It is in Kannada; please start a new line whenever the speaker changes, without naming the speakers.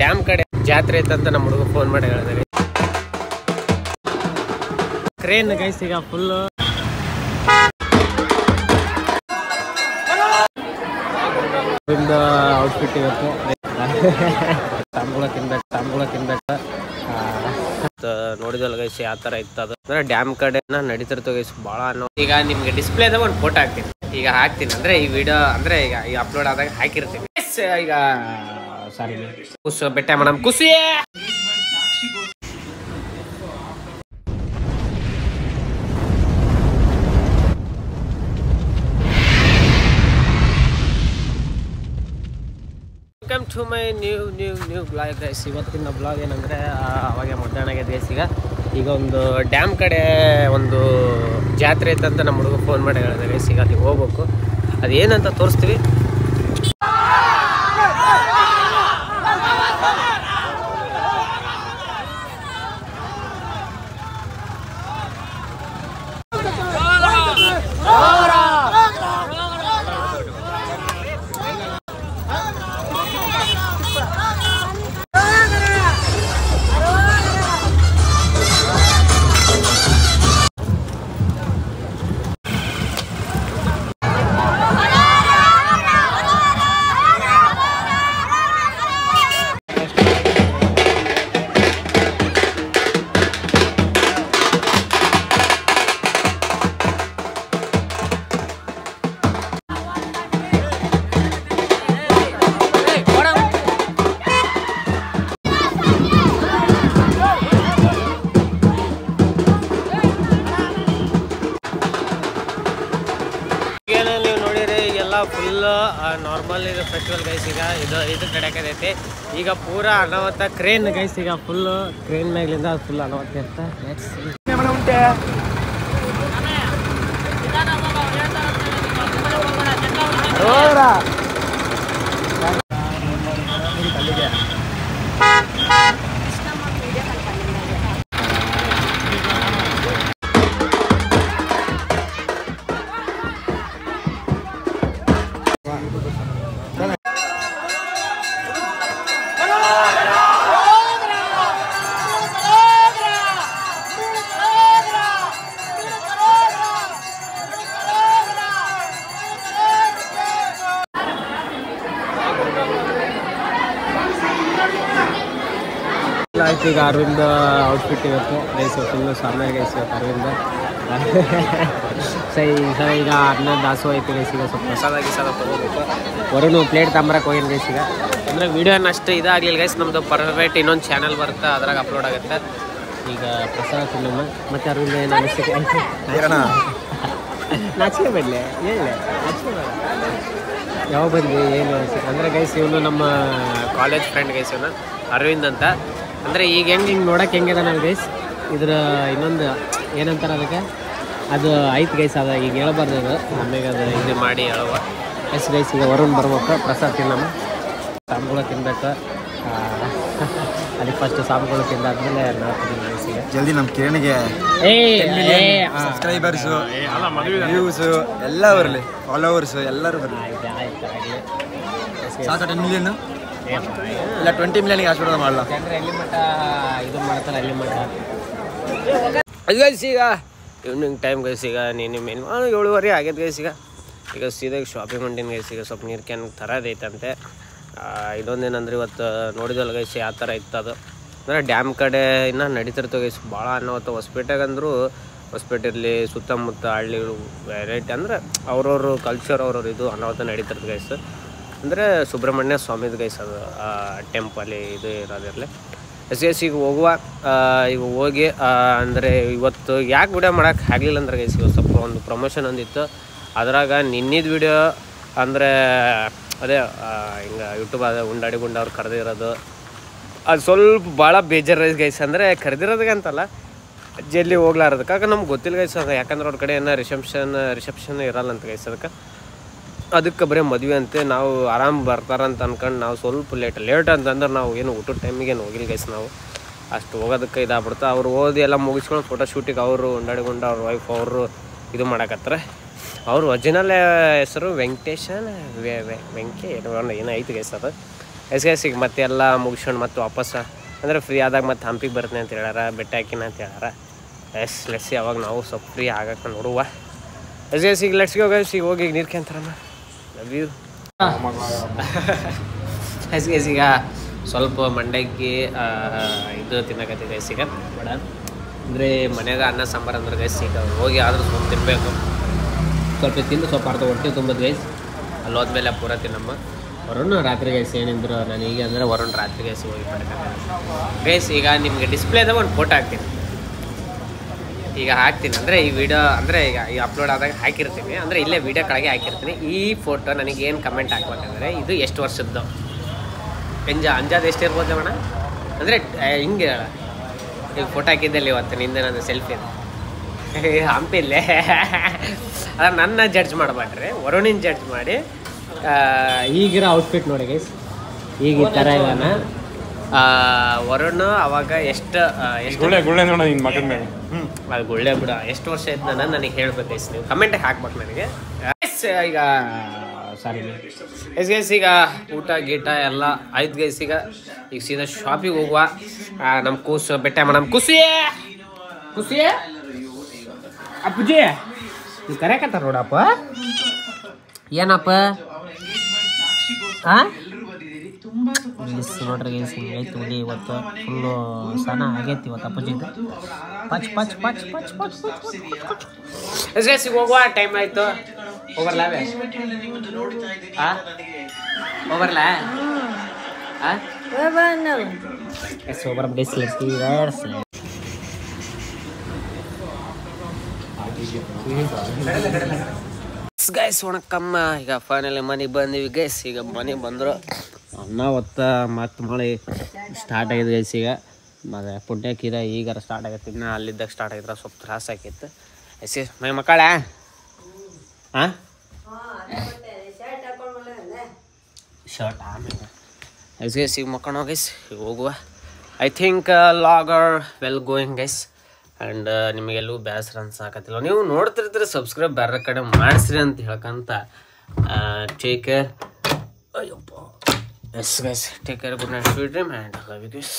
ಡ್ಯಾಮ್ ಕಡೆ ಜಾತ್ರೆ ಐತಂತ ನಮ್ಮ ಹುಡುಗ ಫೋನ್ ಮಾಡಿ ಹೇಳಿದ್ರಿ. ಕ್ರೇನ್ ಗೈಸ್ ಈಗ ಫುಲ್ ಔಟ್ಫಿಟ್ ಇವತ್ತು ತಾಂಬೂಲ ತಿನ್ಬೇಕು ನೋಡಿದಲ್ಲ ಗೈಸ್ ಯಾವ ತರ ಇತ್ತು ಅದು. ಅಂದ್ರೆ ಡ್ಯಾಮ್ ಕಡೆ ನಡೀತಿರ್ತವೆ ಗೈಸ್ ಭಾಳ ಈಗ ನಿಮ್ಗೆ ಡಿಸ್ಪ್ಲೇದಾಗ ಒಂದು ಫೋಟೋ ಹಾಕ್ತೀನಿ, ಈಗ ಹಾಕ್ತೀನಿ ಅಂದ್ರೆ ಈ ವಿಡಿಯೋ ಅಂದ್ರೆ ಈಗ ಅಪ್ಲೋಡ್ ಆದಾಗ ಹಾಕಿರ್ತೀನಿ. ಈಗ ಸಾರಿ ಬೆಟ್ಟ madam Khushi welcome to my new blog guys. ಇವತ್ತಿನ ಬ್ಲಾಗ್ ಏನಂದರೆ ಅವಾಗ ಮಧ್ಯಾಹ್ನ ಆಗೈತೆ ಗೈಸ್. ಈಗ ಒಂದು ಡ್ಯಾಮ್ ಕಡೆ ಒಂದು ಜಾತ್ರೆ ಐತಂತ ನಮ್ಮ ಹುಡುಗ ಫೋನ್ ಮಾಡಿ ಹೇಳಿದೆ ಗೈಸ್. ಈಗ ಅಲ್ಲಿಗೆ ಹೋಗ್ಬೇಕು, ಅದೇನಂತ ತೋರಿಸ್ತೀವಿ. ಫುಲ್ ನಾರ್ಮಲ್ ಇದು ಫೆಸ್ಟಿವಲ್ ಗೈಸ್. ಈಗ ಇದು ಕಡೆಕೈತಿ ಈಗ ಪೂರಾ ಅನಾವತ್ತ ಕ್ರೇನ್ ಗೈಸ್. ಈಗ ಫುಲ್ ಕ್ರೇನ್ ಮ್ಯಾಗ್ಲಿಂದ ಫುಲ್ ಅನಾವತ್ತ ಇರ್ತ ಉಂಟೆ. ಆಯ್ತು ಈಗ ಅರವಿಂದ ಔಟ್ಫಿಟ್ ಇವತ್ತು ಗೈಸ್ ಫುಲ್ಲು ಸಾಮಾನ್ಯ ಗೈಸ್ ಇವತ್ತು ಅರವಿಂದ ಈಗ ಅನ್ನ ದಾಸು ಐತಿ ಗೈಸ್. ಈಗ ಸ್ವಲ್ಪ ಪ್ರಸಾದ ತೊಗೋಬೇಕು. ಹೊರನು ಪ್ಲೇಟ್ ತಂಬರಕ್ಕೆ ಹೋಗಿನ ಗೈಸ್. ಈಗ ಅಂದರೆ ವೀಡಿಯೋನ ಅಷ್ಟು ಇದಾಗಲಿಲ್ಲ ಗೈಸ್. ನಮ್ಮದು ಪ್ರೈವೇಟ್ ಇನ್ನೊಂದು ಚಾನಲ್ ಬರುತ್ತೆ, ಅದ್ರಾಗ ಅಪ್ಲೋಡ್ ಆಗುತ್ತೆ. ಈಗ ಪ್ರಸಾದ ತಿನ್ನಮ್ಮ ಮತ್ತು ಅರವಿಂದ ಏನು ಅನಿಸಿಕೆ ನಾಚಿಕೆ ಬಿಡಲಿ ಹೇಳಿ ಯಾವ ಬಂದ್ವಿ ಏನು ಅನಿಸಿಕೆ ಅಂದರೆ ಗೈಸ್ ಇವನು ನಮ್ಮ ಕಾಲೇಜ್ ಫ್ರೆಂಡ್ ಗೈಸ್ ಇವನು ಅರವಿಂದ್ ಅಂತ. ಅಂದರೆ ಈಗ ಹಿಂಗೆ ನೋಡೋಕೆ ಹೆಂಗಿದೆ ನಾನು ಗೈಸ್. ಇದ್ರ ಇನ್ನೊಂದು ಏನಂತಾರೆ ಅದಕ್ಕೆ ಅದು ಐತೆ ಗೈಸ್. ಅದ ಈಗ ಹೇಳ್ಬಾರ್ದು ಅದು ಆಮೇಲೆ ಅದು ಇದು ಮಾಡಿ ಹೇಳುವ ಎಸ್ ಗೈಸ್. ಈಗ ಹೊರಗೆ ಬರ್ಬೇಕು, ಪ್ರಸಾದ ತಿನ್ನಮ್ಮ, ಸಾಂಬೂಲ ತಿನ್ಬೇಕು. ಅದಕ್ಕೆ ಫಸ್ಟ್ ಸಾಂಬೂಲ ತಿಂದಾದ್ಮೇಲೆ ನಾವು ತಿಂದು ಗೈಸ್. ಈಗ
ಜಲ್ದಿ ನಮ್ಮ ಕಿರಣಿಗೆ ಸಬ್ಸ್ಕ್ರೈಬರ್ಸು ವ್ಯೂಸು ಎಲ್ಲ ಬರಲಿ, ಫಾಲೋವರ್ಸು ಎಲ್ಲರೂ ಬರಲಿ.
ಆಯ್ತು ಆಗಲಿ
ಸಾಕು 10 ಮಿಲಿಯನ್ ಇಲ್ಲ 20 ಮಿಲಿಯನ್ಗೆ ಆಶೀರ್ವಾದ ಮಾಡಲ್ಲ.
ಯಾಕಂದರೆ ಎಲ್ಲಿ ಮಟ್ಟ ಇದು ಮಾಡ್ತಾರೆ ಅಲ್ಲಿ ಮಟ್ಟ ಅದು ಗೈಸ್. ಈಗ ಈವ್ನಿಂಗ್ ಟೈಮ್ ಗೈಸ್. ಈಗ ನೀನು ಮೇನ್ 7:30 ಆಗೈತೆ ಗೈಸ್. ಈಗ ಸೀದಾಗ ಶಾಪಿಂಗ್ ಹೊಂಟೀನಿ ಗೈಸ್. ಈಗ ಸ್ವಲ್ಪ ನೀರು ಕ್ಯಾನ್ ತರೋದೈತಂತೆ. ಇದೊಂದೇನಂದ್ರೆ ಇವತ್ತು ನೋಡಿದಲ್ಲ ಗೈಸ್ ಯಾವ ಥರ ಇತ್ತು ಅದು. ಅಂದರೆ ಡ್ಯಾಮ್ ಕಡೆ ಇನ್ನೂ ನಡೀತಿರ್ತವೆ ಗೈಸ್ ಭಾಳ ಅನ್ನೋತ್ತು. ಹೊಸಪೇಟೆಗಂದ್ರೂ ಹೊಸಪೇಟೆಯಲ್ಲಿ ಸುತ್ತಮುತ್ತ ಹಳ್ಳಿಗಳು ವೆರೈಟಿ ಅಂದರೆ ಅವ್ರವ್ರ ಕಲ್ಚರ್ ಅವ್ರವ್ರು ಇದು ಅನಾಹುತ ನಡೀತಿರ್ತದೆ ಗೈಸ್. ಅಂದರೆ ಸುಬ್ರಹ್ಮಣ್ಯ ಸ್ವಾಮಿದು ಗೈಸ್ ಅದು ಟೆಂಪಲ್ಲಿ ಇದು ಇರೋದಿರಲಿ ಎಸ್. ಈಗ ಹೋಗುವ ಈಗ ಹೋಗಿ ಅಂದರೆ ಇವತ್ತು ಯಾಕೆ ವಿಡಿಯೋ ಮಾಡೋಕ್ಕೆ ಆಗಲಿಲ್ಲ ಅಂದ್ರೆ ಗೈಸ್ ಇವತ್ತು ಸ್ವಲ್ಪ ಒಂದು ಪ್ರಮೋಷನ್ ಒಂದಿತ್ತು. ಅದ್ರಾಗ ನಿನ್ನಿದ ವಿಡಿಯೋ ಅಂದರೆ ಅದೇ ಹಿಂಗೆ ಯೂಟ್ಯೂಬ್ ಅದೇ ಉಂಡಾಡಿ ಗುಂಡ ಅವ್ರು ಕರೆದಿರೋದು ಅದು ಸ್ವಲ್ಪ ಭಾಳ ಬೇಜಾರು ಗೈಸ್. ಅಂದರೆ ಕರೆದಿರೋದಕ್ಕೆ ಅಂತಲ್ಲ, ಜಲ್ಲಿ ಹೋಗ್ಲಾರದಕ್ಕೆ ನಮ್ಗೆ ಗೊತ್ತಿಲ್ಲ ಗೈಸ್. ಅದು ಯಾಕಂದ್ರೆ ಅವ್ರ ಕಡೆ ಏನೋ ರಿಸೆಪ್ಷನ್ ಇರಲ್ಲ ಅಂತ ಗೈಸ್. ಅದಕ್ಕೆ ಬರೀ ಮದುವೆ ಅಂತೆ ನಾವು ಆರಾಮ್ ಬರ್ತಾರಂತ ಅನ್ಕೊಂಡು ನಾವು ಸ್ವಲ್ಪ ಲೇಟ್ ಅಂತಂದ್ರೆ ನಾವು ಏನು ಊಟದ ಟೈಮಿಗೆ ಏನು ಹೋಗಿಲ್ಲ ಗೈಸ್. ನಾವು ಅಷ್ಟು ಹೋಗೋದಕ್ಕೆ ಇದಾಗ್ಬಿಡ್ತಾ. ಅವ್ರು ಓದಿ ಎಲ್ಲ ಮುಗಿಸ್ಕೊಂಡು ಫೋಟೋ ಶೂಟಿಗೆ ಅವರು ಉಂಡಾಡಿಕೊಂಡು ಅವ್ರ ವೈಫ್ ಅವರು ಇದು ಮಾಡಕತ್ತಾರೆ. ಅವ್ರ ಒರಿಜಿನಲ್ ಹೆಸರು ವೆಂಕಟೇಶನ್ ವೆಂಕೆ ಏನೋ ಐತಿ ಗೈಸ್. ಅದು ಈಗ ಮತ್ತೆ ಎಲ್ಲ ಮುಗಿಸ್ಕೊಂಡು ಮತ್ತೆ ವಾಪಸ್ ಅಂದರೆ ಫ್ರೀ ಆದಾಗ ಮತ್ತೆ ಹಂಪಿಗೆ ಬರ್ತೀನಿ ಅಂತ ಹೇಳ್ಯಾರ, ಬೆಟ್ಟ ಹಾಕಿನ ಅಂತ ಹೇಳ್ಯಾರ. ಲೆಟ್ಸಿ ಅವಾಗ ನಾವು ಸ್ವಲ್ಪ ಫ್ರೀ ಆಗಕ್ಕೆ ನೋಡುವ. ಈಗ ಲೆಟ್ಸ್ಗೆ ಹೋಗಿ ನೀರು ಕ್ಯಾಂತಾರಮ್ಮ. Love you. ಈಗ ಸ್ವಲ್ಪ ಮಂಡ್ಯಕ್ಕೆ ಇದು ತಿನ್ನಕತ್ತಿದೆ ಈಗ ಬೇಡ ಅಂದರೆ ಮನ್ಯಾಗ ಅನ್ನ ಸಾಂಬಾರು ಅಂದ್ರೆ ಗೈಸ್ ಈಗ ಹೋಗಿ ಆದರೂ ಸ್ವಲ್ಪ ತಿನ್ನಬೇಕು. ಸ್ವಲ್ಪ ತಿಂದು ಸ್ವಲ್ಪ ಅರ್ಧ ಹೊಟ್ಟೆ ತುಂಬೋದು ಗೈಸ್. ಅಲ್ಲಿ ಹೋದ್ಮೇಲೆ ಪೂರ ತಿನ್ನಮ್ಮ. ವರುಣ್ ರಾತ್ರಿ ಗೈಸ್ ಏನಿದ್ರು ನಾನು ಈಗ ಅಂದರೆ ವರುಣ್ ರಾತ್ರಿ ಗೈಸ್ ಹೋಗಿ ಪಡ್ಕೊಂಡು ಗೈಸ್. ಈಗ ನಿಮಗೆ ಡಿಸ್ಪ್ಲೇದಾಗ ಒಂದು ಫೋಟೋ ಹಾಕ್ತೀನಿ, ಈಗ ಹಾಕ್ತೀನಿ ಅಂದರೆ ಈ ವಿಡಿಯೋ ಅಂದರೆ ಈಗ ಈ ಅಪ್ಲೋಡ್ ಆದಾಗ ಹಾಕಿರ್ತೀನಿ, ಅಂದರೆ ಇಲ್ಲೇ ವೀಡಿಯೋ ಕೆಳಗೆ ಹಾಕಿರ್ತೀನಿ. ಈ ಫೋಟೋ ನನಗೆ ಏನು ಕಮೆಂಟ್ ಹಾಕ್ಬೇಕಂದ್ರೆ ಇದು ಎಷ್ಟು ವರ್ಷದ್ದು ಅಂಜಾದ ಎಷ್ಟು ಇರ್ಬೋದು ಅಣ್ಣ ಅಂದರೆ ಹಿಂಗೆ ಹೇಳ. ಈಗ ಫೋಟೋ ಹಾಕಿದ್ದಲ್ಲಿ ಇವತ್ತು ನಿಂದೆ ನನ್ನ ಸೆಲ್ಫಿ ಹಂಪಿಲ್ಲೇ ಅದ ನನ್ನ ಜಡ್ಜ್ ಮಾಡಬೇಡ್ರಿ, ವರುಣಿನ ಜಡ್ಜ್ ಮಾಡಿ. ಈಗಿರೋ ಔಟ್ಫಿಟ್ ನೋಡಿ ಗೈಸ್, ಈಗ ಈ ಥರ ಇದಾನ. ವರುಣ್ ಅವಾಗ ಎಷ್ಟು ಅದು ಗುಳ್ಳೆ ಬಿಡ ಎಷ್ಟು ವರ್ಷ ಇದ್ದ ನನಗೆ ಹೇಳ್ಬೇಕು ಗೈಸ್, ನೀವು ಕಮೆಂಟಿಗೆ ಹಾಕ್ಬೇಕು ನನಗೆ. ಈಗ ಸಾರಿ ಗೈಸ್, ಈಗ ಊಟ ಗೀಟ ಎಲ್ಲ ಆಯ್ತು ಗೈಸ್. ಈಗ ಸೀದಾ ಶಾಪಿಗೆ ಹೋಗುವ. ನಮ್ಮ ಕೂಸು ಬೆಟ್ಟ ನಮ್ಮ ಖುಷಿ ಅಪ್ಪುಜಿ ನೀವು ಕರೆಯಕತ್ತಾರ ನೋಡಪ್ಪ. ಏನಪ್ಪ ನೋಡ್ರಿ ಗೈಸ್, ಹಿಂಗೈತಿ ಹುಲಿ ಇವತ್ತು ಫುಲ್ಲು ಸಣ್ಣ ಆಗೈತಿ ಇವತ್ತು ಅಪ್ಪುಜಿದು. ಪಚ್ ಪಚ್ ಪಚ್ ಪಚ್ ಪಚ್ ಪಚ್ ಗೈಸ್. ಹೋಗುವ ಟೈಮ್ ಆಯ್ತು. ಹೋಗರ್ಲಾ ಹೋಗರ್ಲಾ ಗೈಸ್ ಒಣಕಮ್ಮ. ಈಗ ಫೈನಲಿ ಮನೆಗೆ ಬಂದೀವಿ ಗೈಸ್. ಈಗ ಮನೆಗೆ ಬಂದರು ಅನ್ನ ಹೊತ್ತ ಮತ್ತು ಮಳೆ ಸ್ಟಾರ್ಟ್ ಆಗಿದೆ ಗೈಸ್. ಈಗ ಮತ್ತು ಪುಣ್ಯಕ್ಕೀರ ಈಗಾರ ಸ್ಟಾರ್ಟ್ ಆಗೈತಿ, ಇನ್ನು ಅಲ್ಲಿದ್ದಾಗ ಸ್ಟಾರ್ಟ್ ಆಗಿದ್ರೆ ಸ್ವಲ್ಪ ತ್ರಾಸ ಆಕೈತೆ. ಎಸಿ ಮೈ ಮಕ್ಕಳ ಹಾಂ ಶರ್ಟ್ ಆಮೇಲೆ ಗೈಸ್ ಈಗ ಮಕ್ಕಳು ಗೈಸ್ ಹೋಗುವ. ಐ ಥಿಂಕ್ ಲಾಗರ್ ವೆಲ್ ಗೋಯಿಂಗ್ ಗೈಸ್. ಆ್ಯಂಡ್ ನಿಮಗೆಲ್ಲೂ ಬೇಸರ ಅನ್ಸಾಕತ್ತಿಲ್ಲ, ನೀವು ನೋಡ್ತಿರ್ತೀರಿ ಸಬ್ಸ್ಕ್ರೈಬ್ ಬೇರೆ ಕಡೆ ಮಾಡಿಸ್ರಿ ಅಂತ ಹೇಳ್ಕಂತ. Take care. Ayyappa yes guys, take care, good night, sweet dream and love you guys.